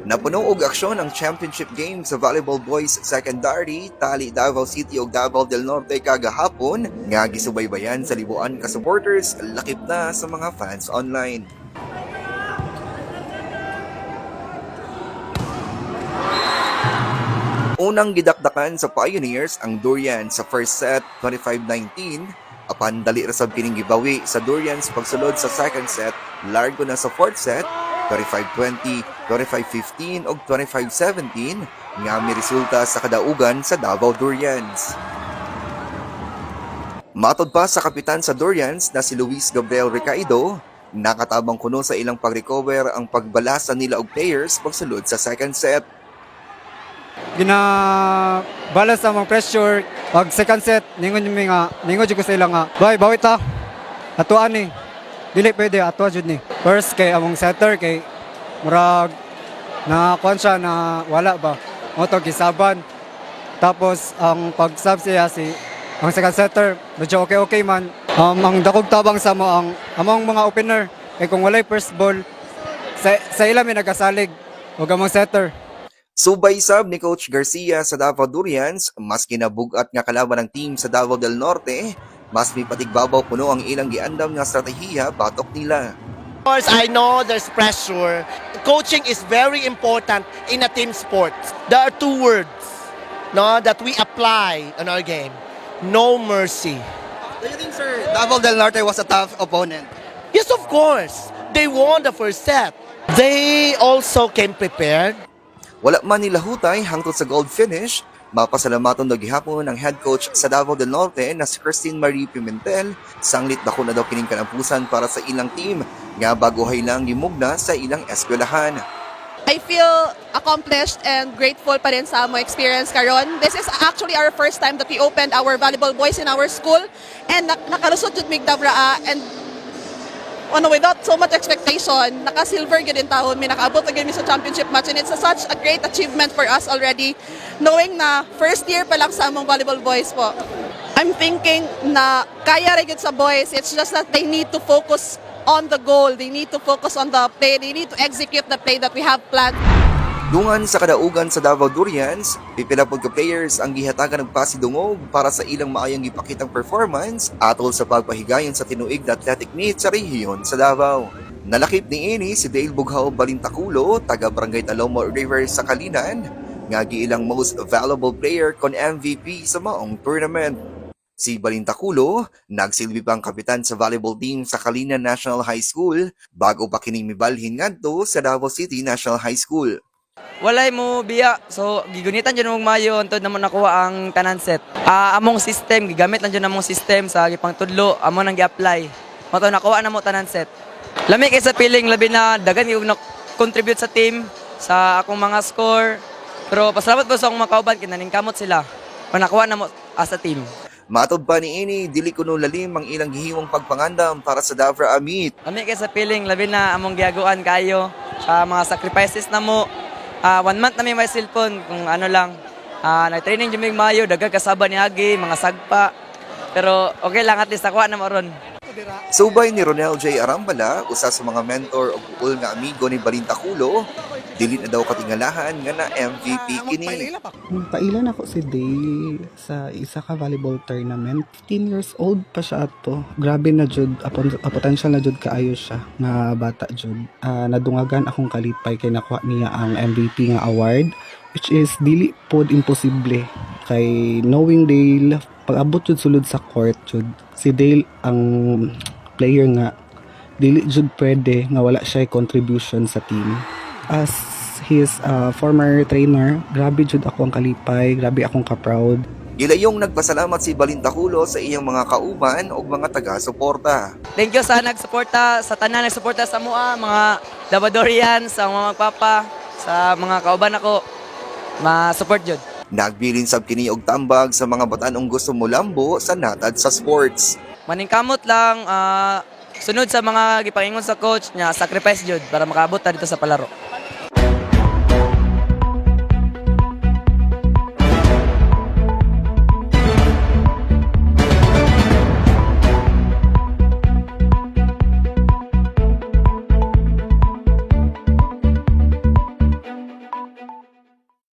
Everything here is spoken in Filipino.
Napuno og aksyon ang championship game sa Volleyball Boys Secondary, tali Davao City ug Davao del Norte kagahapon nga gisubaybayan sa libuan ka supporters lakip na sa mga fans online. Unang gidakdakan sa Pioneers ang Durians sa first set 25-19, apan dali ra sab kining gibawi sa Durians pagsulod sa second set, largo na sa fourth set 25-20, 25-15 ug 25-17 nga may resulta sa kadaugan sa Davao Durians. Matod pa sa kapitan sa Durians na si Luis Gabriel Recaido, nakatabang kuno sa ilang pag-recover ang pagbalasa nila og players pagsulod sa second set. Ginabalas sa mga pressure pag second set ningon ko sa ilang nga bawit ta atuan ni dili pwede atuan jud ni first kay among setter kay murag na kuan siya na wala ba mo to gisaban tapos ang pag-sub siya ang second setter medyo okay man ang dakog tabang sa mo ang among mga opener kay kung walay first ball sa ila may nagasalig ug among setter. Subay sab ni Coach Garcia sa Davao Durians, mas kinabugat nga kalaban ng team sa Davao del Norte, mas may patigbabaw kuno ang ilang giandam nga estratehiya batok nila. Of course, I know there's pressure. Coaching is very important in a team sport. There are two words that we apply in our game. No mercy. Do you think, sir, Davao del Norte was a tough opponent? Yes, of course. They won the first set. They also came prepared. Wala man nila hutay hangtod sa gold finish, mapasalamaton na gihapon ang head coach sa Davao del Norte na si Christine Marie Pimentel, sanglit dako na daw kining kalampusan para sa ilang team, nga baguhay lang gimugna sa ilang eskwelahan. I feel accomplished and grateful pa rin sa mo experience karon. This is actually our first time that we opened our volleyball boys in our school and nakalusot jud mig dabraa and without so much expectation, naka-silver gyud in taon, may nakaabot na gyud mi sa championship match and it's such a great achievement for us already knowing na first year pa lang sa among volleyball boys po. I'm thinking na kaya ra gyud sa boys, it's just that they need to focus on the goal, they need to focus on the play, they need to execute the play that we have planned. Dungan sa kadaugan sa Davao Durians, pipila pod ka players ang gihatagan ng pasidungog para sa ilang maayong gipakitang performance atol sa pagpahigayon sa tinuig na athletic meet sa rehiyon sa Davao. Nalakip ni ini si Dale Bughao Balintaculo, taga Barangay Talomo River sa Kalinan, nga giilang most valuable player kon MVP sa maong tournament. Si Balintaculo, nagsilbi pang kapitan sa volleyball team sa Kalinan National High School bago pa kining mibalhin ngadto sa Davao City National High School. Walay mo biya, so gigunitan dyan mong mayo untod na mo nakuha ang tanan set. Among system, gigamit lang dyan among system sa gipang tudlo, among nang gi-apply. Mato nakuha na mo tanan set. Lami kay sa feeling labi na dagan yung contribute sa team, sa akong mga score. Pero pasalamat po sa akong mga kauban, kinaningkamot sila. Nakuha na mo as a team. Matod pa ni ini, dili kuno lalim ang ilang gihiwang pagpangandam para sa Davao Amit. Lami kay sa feeling labi na among giaguan kayo sa mga sacrifices na mo. 1 month na may cellphone, kung ano lang. Nag-training jumig mayo, dagang kasaba ni Agi, mga sagpa. Pero okay lang, at least nakuha na mo ron. Subay ni Ronel J. Arambala, usa sa mga mentor o bukol nga amigo ni Balintaculo, dili na daw katingalahan nga na MVP kini. Pailan ako si Day sa isa ka volleyball tournament. 15 years old pa siya ato. Grabe na jud, potential na jud kaayo siya nga bata jud. Nadungagan akong kalipay kay nakuha niya ang MVP nga award, which is dili pod imposible. Kay knowing Dale, pag-abot jud sulod sa court jud, si Dale ang player nga dili jud pwede nga wala siya contribution sa team. As his former trainer, grabe jud ako ang kalipay, grabe akong ka-proud. Gilayong nagpasalamat si Balintaculo sa iyang mga kauban o mga taga-suporta. Thank you sa nagsuporta, sa tanan nagsuporta sa mua, mga Davadorians, sa mga magpapa, sa mga kauban ako, ma-support jud. Nagbilin sab kini og tambag sa mga batanong gusto molambo sa natad sa sports. Maningkamot lang, sunod sa mga gipangingon sa coach niya, sacrifice jud para makaabot ta dito sa palaro.